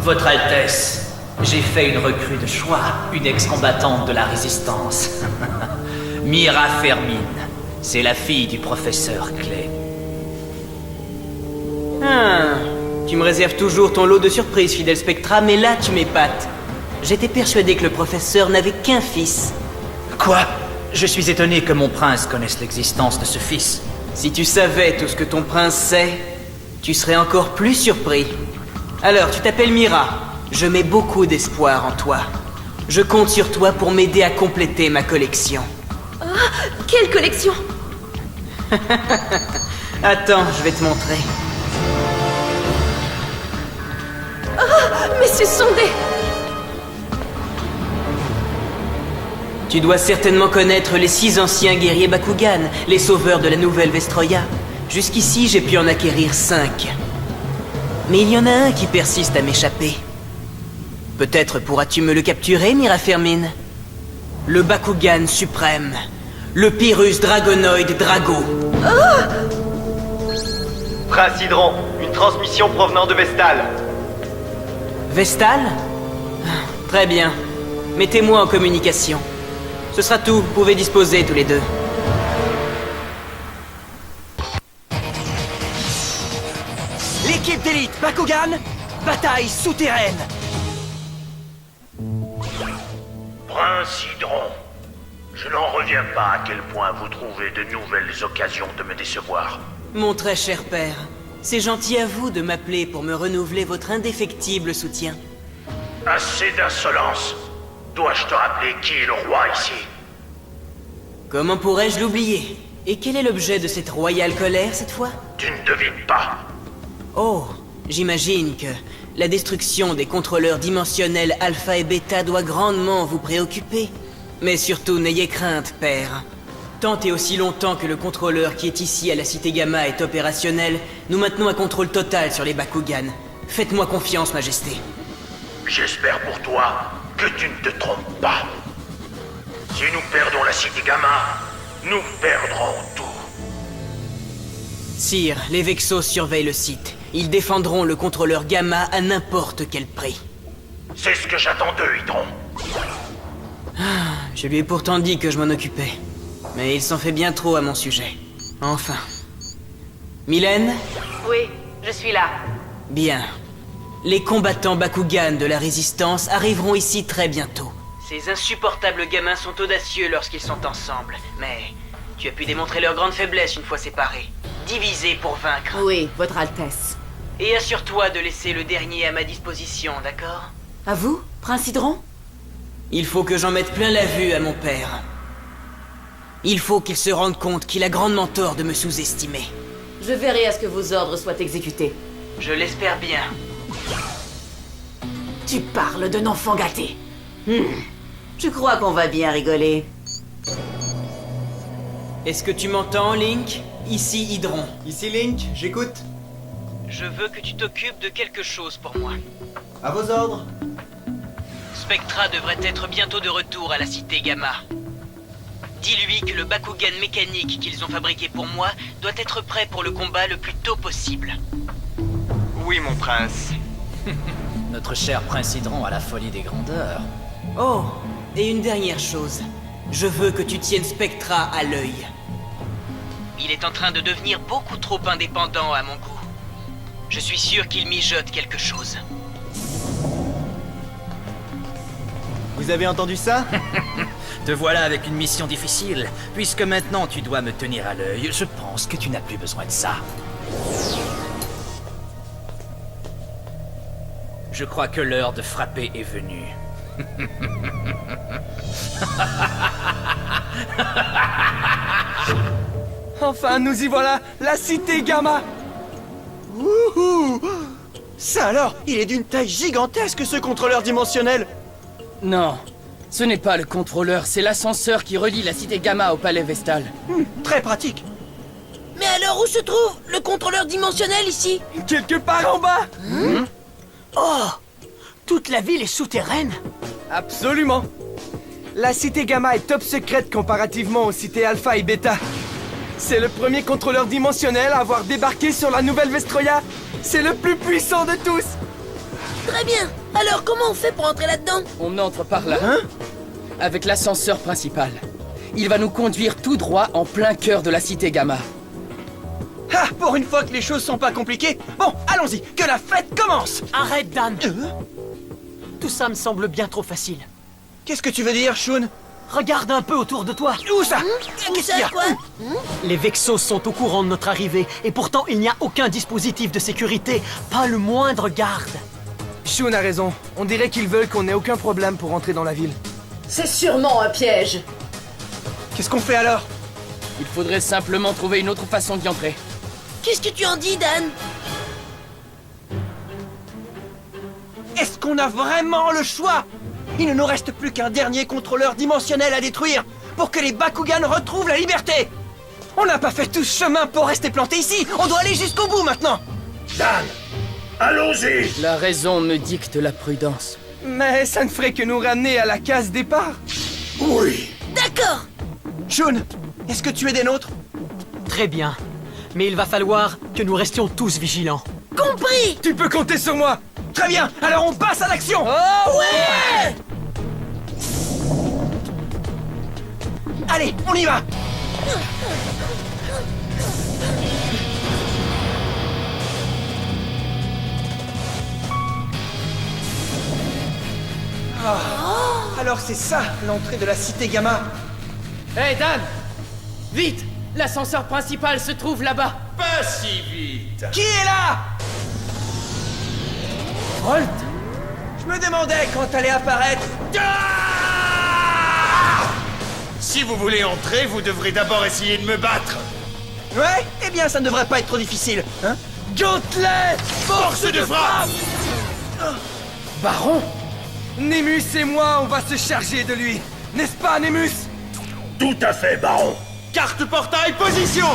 Votre Altesse, j'ai fait une recrue de choix, une ex-combattante de la Résistance. Mira Fermine, c'est la fille du professeur Clay. Ah, tu me réserves toujours ton lot de surprises, fidèle Spectra, mais là tu m'épates. J'étais persuadé que le professeur n'avait qu'un fils. Quoi? Je suis étonné que mon prince connaisse l'existence de ce fils. Si tu savais tout ce que ton prince sait, tu serais encore plus surpris. Alors, tu t'appelles Mira. Je mets beaucoup d'espoir en toi. Je compte sur toi pour m'aider à compléter ma collection. Ah, quelle collection! Attends, je vais te montrer. Mais ce sont des... Tu dois certainement connaître les 6 anciens guerriers Bakugan, les sauveurs de la nouvelle Vestroya. Jusqu'ici, j'ai pu en acquérir 5. Mais il y en a un qui persiste à m'échapper. Peut-être pourras-tu me le capturer, Mira Fermine? Le Bakugan suprême. Le Pyrrhus Dragonoid Drago. Prince Hydron, une transmission provenant de Vestal. Vestal? Très bien. Mettez-moi en communication. Ce sera tout, vous pouvez disposer tous les deux. L'équipe d'élite Bakugan, bataille souterraine. Prince Hydron, je n'en reviens pas à quel point vous trouvez de nouvelles occasions de me décevoir. Mon très cher père, c'est gentil à vous de m'appeler pour me renouveler votre indéfectible soutien. Assez d'insolence. Dois-je te rappeler qui est le roi ici? Comment pourrais-je l'oublier? Et quel est l'objet de cette royale colère cette fois? Tu ne devines pas. Oh, j'imagine que la destruction des contrôleurs dimensionnels Alpha et Beta doit grandement vous préoccuper. Mais surtout, n'ayez crainte, père. Tant et aussi longtemps que le contrôleur qui est ici à la Cité Gamma est opérationnel, nous maintenons un contrôle total sur les Bakugan. Faites-moi confiance, Majesté. J'espère pour toi que tu ne te trompes pas. Si nous perdons la Cité Gamma, nous perdrons tout. Sire, les Vexos surveillent le site. Ils défendront le contrôleur Gamma à n'importe quel prix. C'est ce que j'attends d'eux, Hydron. Je lui ai pourtant dit que je m'en occupais. Mais il s'en fait bien trop à mon sujet. Enfin. Mylène? Oui, je suis là. Bien. Les combattants Bakugan de la Résistance arriveront ici très bientôt. Ces insupportables gamins sont audacieux lorsqu'ils sont ensemble. Mais tu as pu démontrer leur grande faiblesse une fois séparés. Diviser pour vaincre. Oui, Votre Altesse. Et assure-toi de laisser le dernier à ma disposition, d'accord? À vous, Prince Hydron? Il faut que j'en mette plein la vue à mon père. Il faut qu'il se rende compte qu'il a grandement tort de me sous-estimer. Je veillerai à ce que vos ordres soient exécutés. Je l'espère bien. Tu parles d'un enfant gâté. Je crois qu'on va bien rigoler. Est-ce que tu m'entends, Link? Ici Hydron. Ici Link, j'écoute. Je veux que tu t'occupes de quelque chose pour moi. À vos ordres. Spectra devrait être bientôt de retour à la Cité Gamma. Dis-lui que le Bakugan mécanique qu'ils ont fabriqué pour moi doit être prêt pour le combat le plus tôt possible. Oui, mon prince. Notre cher prince Hydron a la folie des grandeurs. Oh, et une dernière chose. Je veux que tu tiennes Spectra à l'œil. Il est en train de devenir beaucoup trop indépendant à mon goût. Je suis sûr qu'il mijote quelque chose. Vous avez entendu ça? Te voilà avec une mission difficile. Puisque maintenant tu dois me tenir à l'œil, je pense que tu n'as plus besoin de ça. Je crois que l'heure de frapper est venue. Enfin, nous y voilà, la Cité Gamma. Wouhou! Ça alors, il est d'une taille gigantesque ce contrôleur dimensionnel. Non, ce n'est pas le contrôleur, c'est l'ascenseur qui relie la Cité Gamma au palais Vestal. Très pratique. Mais alors où se trouve le contrôleur dimensionnel ici? Quelque part en bas. Oh! Toute la ville est souterraine? Absolument. La Cité Gamma est top secrète comparativement aux cités Alpha et Beta. C'est le premier contrôleur dimensionnel à avoir débarqué sur la nouvelle Vestroya. C'est le plus puissant de tous. Très bien. Alors, comment on fait pour entrer là-dedans? On entre par là. Avec l'ascenseur principal. Il va nous conduire tout droit en plein cœur de la cité Gamma. Ah, pour une fois que les choses sont pas compliquées. Bon, allons-y, que la fête commence. Arrête, Dan. Tout ça me semble bien trop facile. Qu'est-ce que tu veux dire, Shun? Regarde un peu autour de toi. Où ça? Où Qu'est-ce qu'il y ça, a? quoi? Les Vexos sont au courant de notre arrivée, et pourtant il n'y a aucun dispositif de sécurité, pas le moindre garde. Shun a raison. On dirait qu'ils veulent qu'on ait aucun problème pour entrer dans la ville. C'est sûrement un piège. Qu'est-ce qu'on fait alors? Il faudrait simplement trouver une autre façon d'y entrer. Qu'est-ce que tu en dis, Dan? Est-ce qu'on a vraiment le choix? Il ne nous reste plus qu'un dernier contrôleur dimensionnel à détruire pour que les Bakugan retrouvent la liberté. On n'a pas fait tout ce chemin pour rester planté ici. On doit aller jusqu'au bout maintenant. Dan, allons-y. La raison me dicte la prudence. Mais ça ne ferait que nous ramener à la case départ. Oui. D'accord. Shun, est-ce que tu es des nôtres? Très bien. Mais il va falloir que nous restions tous vigilants. Compris. Tu peux compter sur moi. Très bien, alors on passe à l'action. Ouais. Allez, on y va. Alors c'est ça, l'entrée de la cité Gamma. Hé Dan! Vite! L'ascenseur principal se trouve là-bas! Pas si vite. Qui est là? Holt! Je me demandais quand allait apparaître. Si vous voulez entrer, vous devrez d'abord essayer de me battre. Ouais? Eh bien, ça ne devrait pas être trop difficile, hein? Gauntlet! Force de frappe. Baron! Némus et moi, on va se charger de lui. N'est-ce pas, Némus? Tout à fait, Baron. Carte portail, position.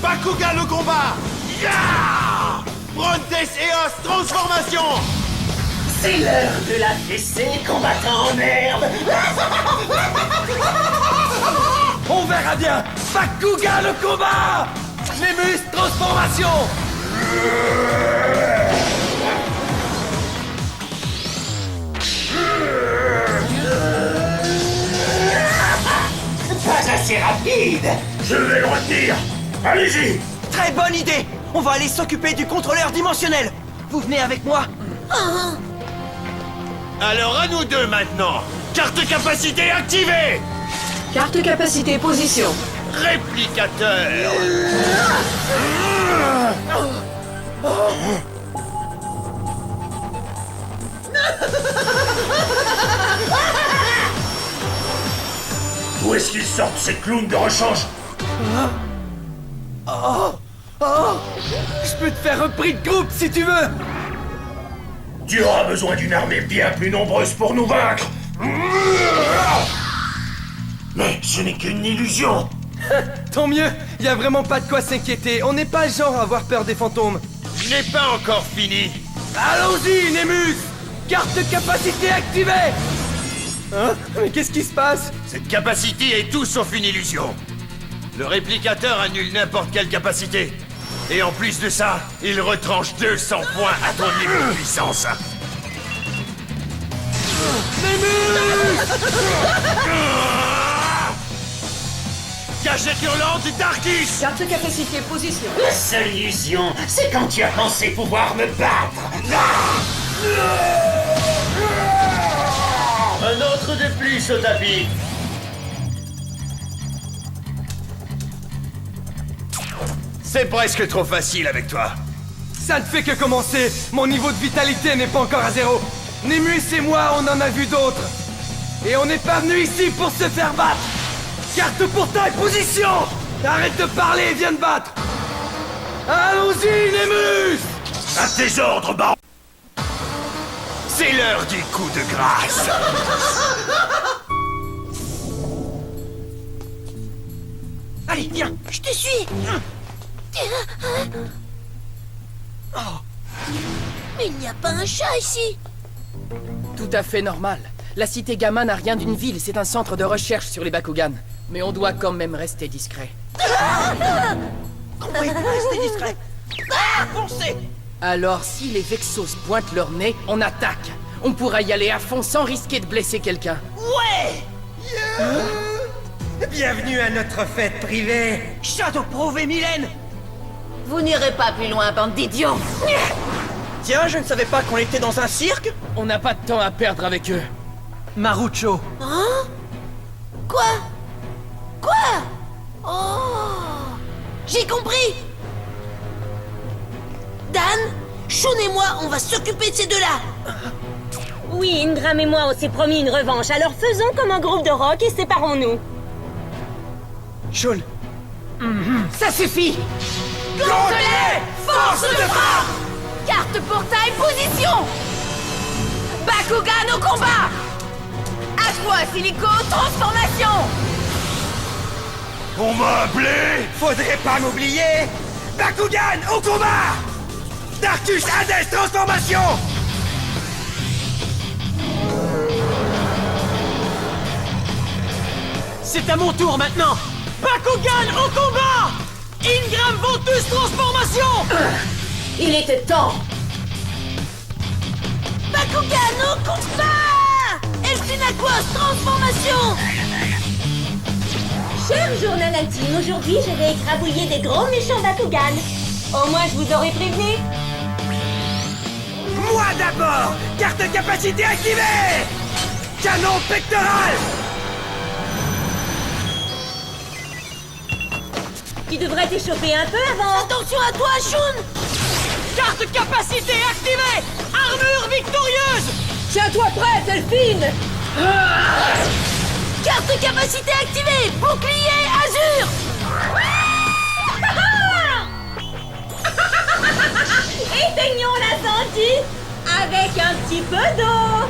Bakugan au combat. Ya! Brontes Eos, transformation. C'est l'heure de la fessée combattant en herbe. On verra bien. Bakugan le combat! Némus, transformation! Pas assez rapide. Je vais le retenir. Allez-y. Très bonne idée. On va aller s'occuper du contrôleur dimensionnel. Vous venez avec moi? Alors à nous deux maintenant. Carte capacité activée. Carte capacité position. Réplicateur. Où est-ce qu'ils sortent ces clowns de rechange? Je peux te faire un prix de groupe si tu veux. Tu auras besoin d'une armée bien plus nombreuse pour nous vaincre. Mais ce n'est qu'une illusion. Tant mieux, y a vraiment pas de quoi s'inquiéter. On n'est pas le genre à avoir peur des fantômes. Je n'ai pas encore fini. Allons-y, Némus! Carte de capacité activée! Hein? Mais qu'est-ce qui se passe? Cette capacité est tout sauf une illusion. Le réplicateur annule n'importe quelle capacité. Et en plus de ça, il retranche 200 points à ton niveau de puissance. Cachette hurlante Darkus! Carte capacité position. La seule illusion, c'est quand tu as pensé pouvoir me battre. Un autre de plus au tapis. C'est presque trop facile avec toi. Ça ne fait que commencer. Mon niveau de vitalité n'est pas encore à zéro. Némus et moi, on en a vu d'autres. Et on n'est pas venu ici pour se faire battre. Carte portail, position! Arrête de parler et viens te battre. Allons-y, Némus! À tes ordres, baron. C'est l'heure du coup de grâce. Allez, viens. Je te suis. Mais il n'y a pas un chat ici. Tout à fait normal. La cité Gamma n'a rien d'une ville, c'est un centre de recherche sur les Bakugan. Mais on doit quand même rester discret. Compris, restez discret. Foncez! Alors si les Vexos pointent leur nez, on attaque. On pourra y aller à fond sans risquer de blesser quelqu'un. Ouais! Bienvenue à notre fête privée. Shadowproof et Mylène! Vous n'irez pas plus loin, bande d'idiots! Tiens, je ne savais pas qu'on était dans un cirque. On n'a pas de temps à perdre avec eux. Marucho, Hein? Quoi? Oh! J'ai compris! Dan, Shun et moi, on va s'occuper de ces deux-là! Oui, Ingram et moi on s'est promis une revanche, alors faisons comme un groupe de rock et séparons-nous. Shun, Ça suffit! Contre-les! Force de frappe! Carte pour taille, position! Bakugan au combat! Aqua Silico, transformation! On m'a appelé? Faudrait pas m'oublier. Bakugan au combat. Darkus Hades transformation. c'est à mon tour maintenant. Bakugan au combat. Ingram Ventus transformation. Il était temps! Bakugan au combat! Elfin Aquos, transformation! Cher journal intime, aujourd'hui je vais écrabouiller des gros méchants Bakugan. Au moins je vous aurais prévenu. Moi d'abord. Carte capacité activée. Canon pectoral. Tu devrais t'échauffer un peu avant. Attention à toi, Shun! Carte capacité activée. Armure victorieuse. Tiens-toi prête, Elfine! Carte capacité activée! Bouclier azur! Éteignons l'incendie avec un petit peu d'eau.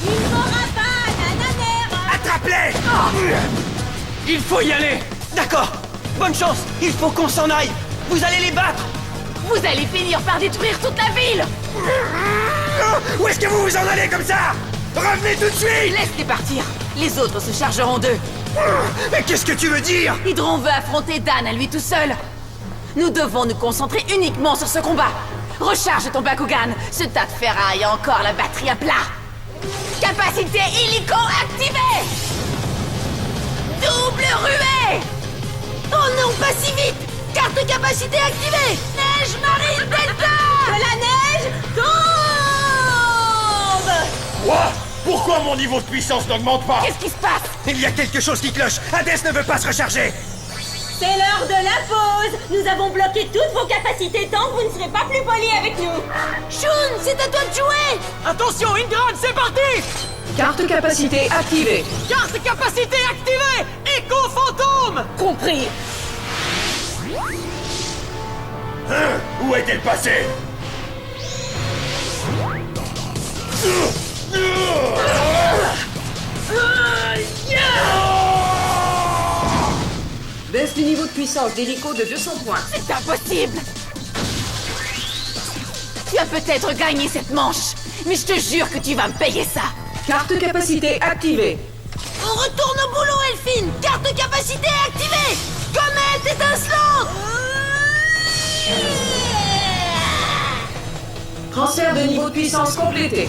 Tu ne m'auras pas, nananère. Attrape-les. il faut y aller. D'accord. Bonne chance. Il faut qu'on s'en aille. Vous allez les battre. Vous allez finir par détruire toute la ville! Où est-ce que vous vous en allez comme ça? Revenez tout de suite. Laisse-les partir! Les autres se chargeront d'eux! Mais qu'est-ce que tu veux dire? Hydron veut affronter Dan à lui tout seul! Nous devons nous concentrer uniquement sur ce combat! Recharge ton Bakugan! Ce tas de ferraille a encore la batterie à plat! Capacité illico activée! Double ruée! Oh non, pas si vite! Carte capacité activée! Neige marine delta! Que la neige tombe. Quoi? Pourquoi mon niveau de puissance n'augmente pas? Qu'est-ce qui se passe? Il y a quelque chose qui cloche. Hades ne veut pas se recharger. C'est l'heure de la pause. Nous avons bloqué toutes vos capacités tant que vous ne serez pas plus polis avec nous. Shun, c'est à toi de jouer! Attention, Ingram, c'est parti. Carte capacité activée. Carte capacité activée. Écho fantôme. Compris. Hein? Où est-elle passée? Baisse du niveau de puissance d'hélico de 200 points. C'est impossible! Tu as peut-être gagné cette manche, mais je te jure que tu vas me payer ça! Carte capacité activée. On retourne au boulot, Elfine! Carte capacité activée! Comète étincelante! Transfert de niveau de puissance complété.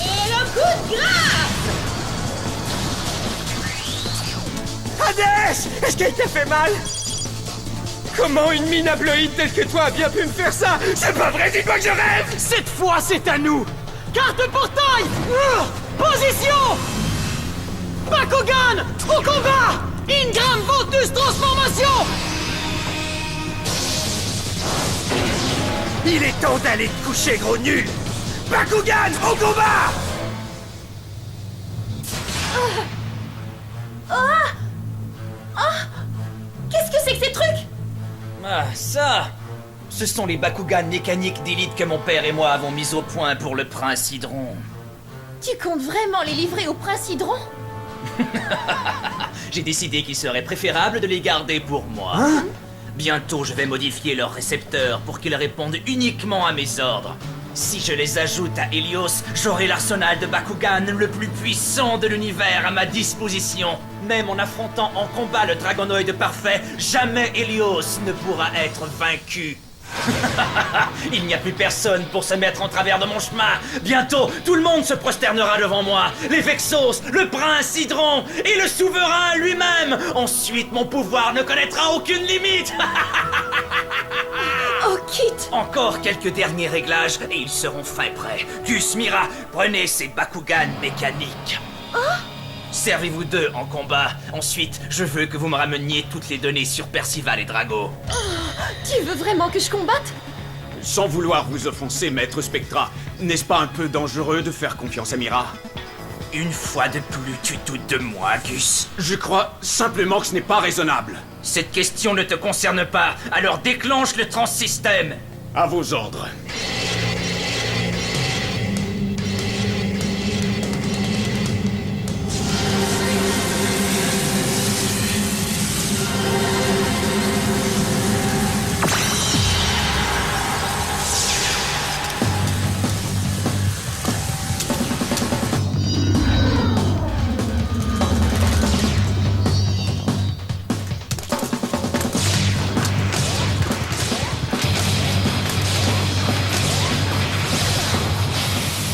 Et le coup de grâce. Hades! Est-ce qu'elle t'a fait mal? Comment une mine abloïde telle que toi a bien pu me faire ça? C'est pas vrai, dis-moi que je rêve! Cette fois, c'est à nous. Carte portail. Position. Bakugan au combat. Ingram Ventus transformation. Il est temps d'aller te coucher, gros nul! Bakugan au combat! Qu'est-ce que c'est que ces trucs? Ah, ça! Ce sont les Bakugan mécaniques d'élite que mon père et moi avons mis au point pour le prince Hydron. Tu comptes vraiment les livrer au prince Hydron? J'ai décidé qu'il serait préférable de les garder pour moi. Bientôt, je vais modifier leurs récepteurs pour qu'ils répondent uniquement à mes ordres. Si je les ajoute à Helios, j'aurai l'arsenal de Bakugan le plus puissant de l'univers à ma disposition. Même en affrontant en combat le Dragonoid parfait, jamais Helios ne pourra être vaincu. Il n'y a plus personne pour se mettre en travers de mon chemin. Bientôt, tout le monde se prosternera devant moi. Les Vexos, le prince Hydron et le souverain lui-même. Ensuite, mon pouvoir ne connaîtra aucune limite. Oh, Kit! Encore quelques derniers réglages et ils seront fin prêts. Gus, Mira, prenez ces Bakugan mécaniques. Servez-vous d'eux en combat. Ensuite, je veux que vous me rameniez toutes les données sur Percival et Drago. Tu veux vraiment que je combatte? Sans vouloir vous offenser, Maître Spectra, n'est-ce pas un peu dangereux de faire confiance à Mira? Une fois de plus, tu doutes de moi, Gus. Je crois simplement que ce n'est pas raisonnable. Cette question ne te concerne pas, alors déclenche le transsystème. À vos ordres.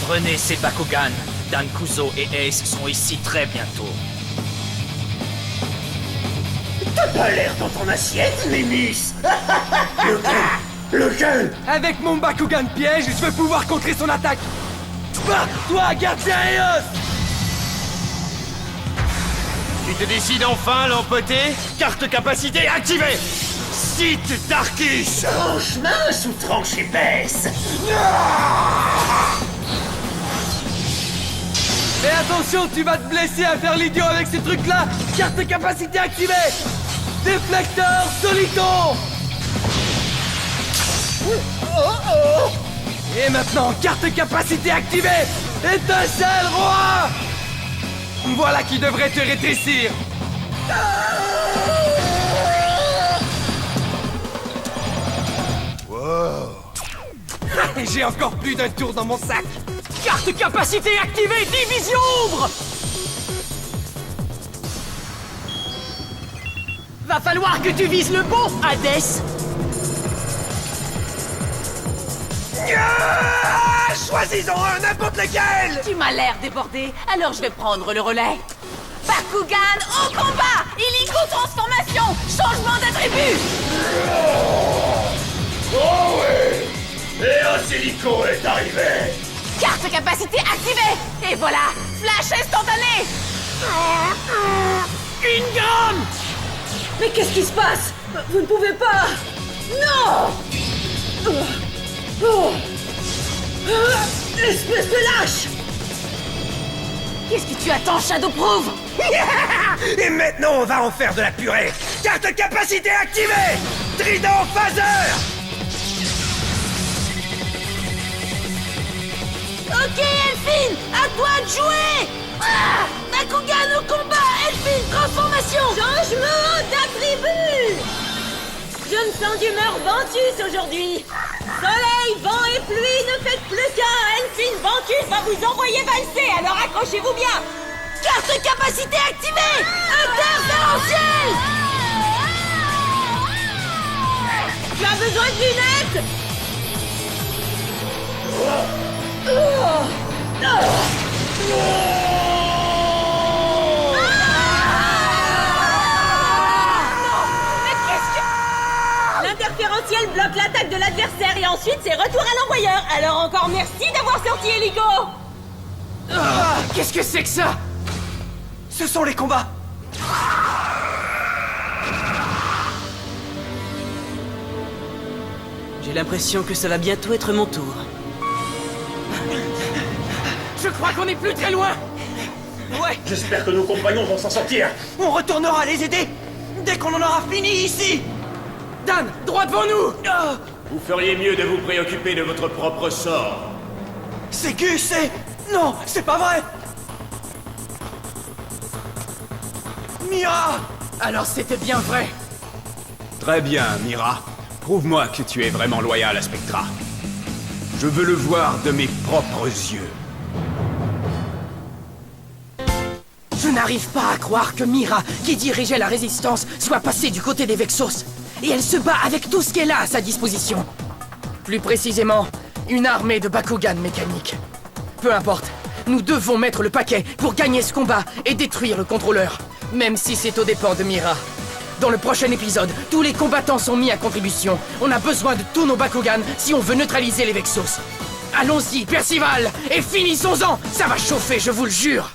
Prenez ces Bakugan. Dan Kuzo et Ace sont ici très bientôt. T'as pas l'air dans ton assiette, Mimus. Lequel? Avec mon Bakugan piège, je vais pouvoir contrer son attaque. Toi, gardien Eos! Tu te décides enfin, l'empoté? Carte capacité activée! Site Darkus! Franchement, sous tranche épaisse. Et attention, tu vas te blesser à faire l'idiot avec ces trucs-là. Carte capacité activée. Déflecteur Soliton. Et maintenant, carte capacité activée. Étincelle roi. Voilà qui devrait te rétrécir. Wow. J'ai encore plus d'un tour dans mon sac. Carte capacité activée, division ombre! Va falloir que tu vises le bon, Hadès! Choisis-en un, n'importe lequel! Tu m'as l'air débordé, alors je vais prendre le relais. Bakugan au combat! Illico transformation! Changement d'attribut! Oh oui! Eos Helico est arrivé! Carte capacité activée! Et voilà! Flash instantané! Ingram! Mais qu'est-ce qui se passe? Vous ne pouvez pas! Non! Espèce de lâche! Qu'est-ce que tu attends, Shadowproof? Et maintenant, on va en faire de la purée! Carte capacité activée! Trident Phaser! Ok, Elfine! À toi de jouer! Bakugan au combat! Elfine, transformation! Changement d'attribut! Je me sens d'humeur Ventus aujourd'hui. Soleil, vent et pluie, ne faites plus qu'un. Elfine Ventus va vous envoyer valser, alors accrochez-vous bien. Carte capacité activée! Interférentiel! Tu as besoin de lunettes? L'interférentiel bloque l'attaque de l'adversaire et ensuite c'est retour à l'envoyeur. Alors encore merci d'avoir sorti Helico. Qu'est-ce que c'est que ça? Ce sont les combats. J'ai l'impression que ça va bientôt être mon tour. Je crois qu'on est plus très loin! Ouais, J'espère que nos compagnons vont s'en sortir. On retournera les aider dès qu'on en aura fini ici. Dan, droit devant nous! Vous feriez mieux de vous préoccuper de votre propre sort. C'est Gus, c'est... Non, c'est pas vrai. Mira! Alors c'était bien vrai. Très bien, Mira. Prouve-moi que tu es vraiment loyal à Spectra. Je veux le voir de mes propres yeux. Je n'arrive pas à croire que Mira, qui dirigeait la résistance, soit passée du côté des Vexos. Et elle se bat avec tout ce qu'elle a à sa disposition. Plus précisément, une armée de Bakugan mécaniques. Peu importe, nous devons mettre le paquet pour gagner ce combat et détruire le contrôleur, même si c'est aux dépens de Mira. Dans le prochain épisode, tous les combattants sont mis à contribution. On a besoin de tous nos Bakugan si on veut neutraliser les Vexos. Allons-y, Percival, et finissons-en. Ça va chauffer, je vous le jure.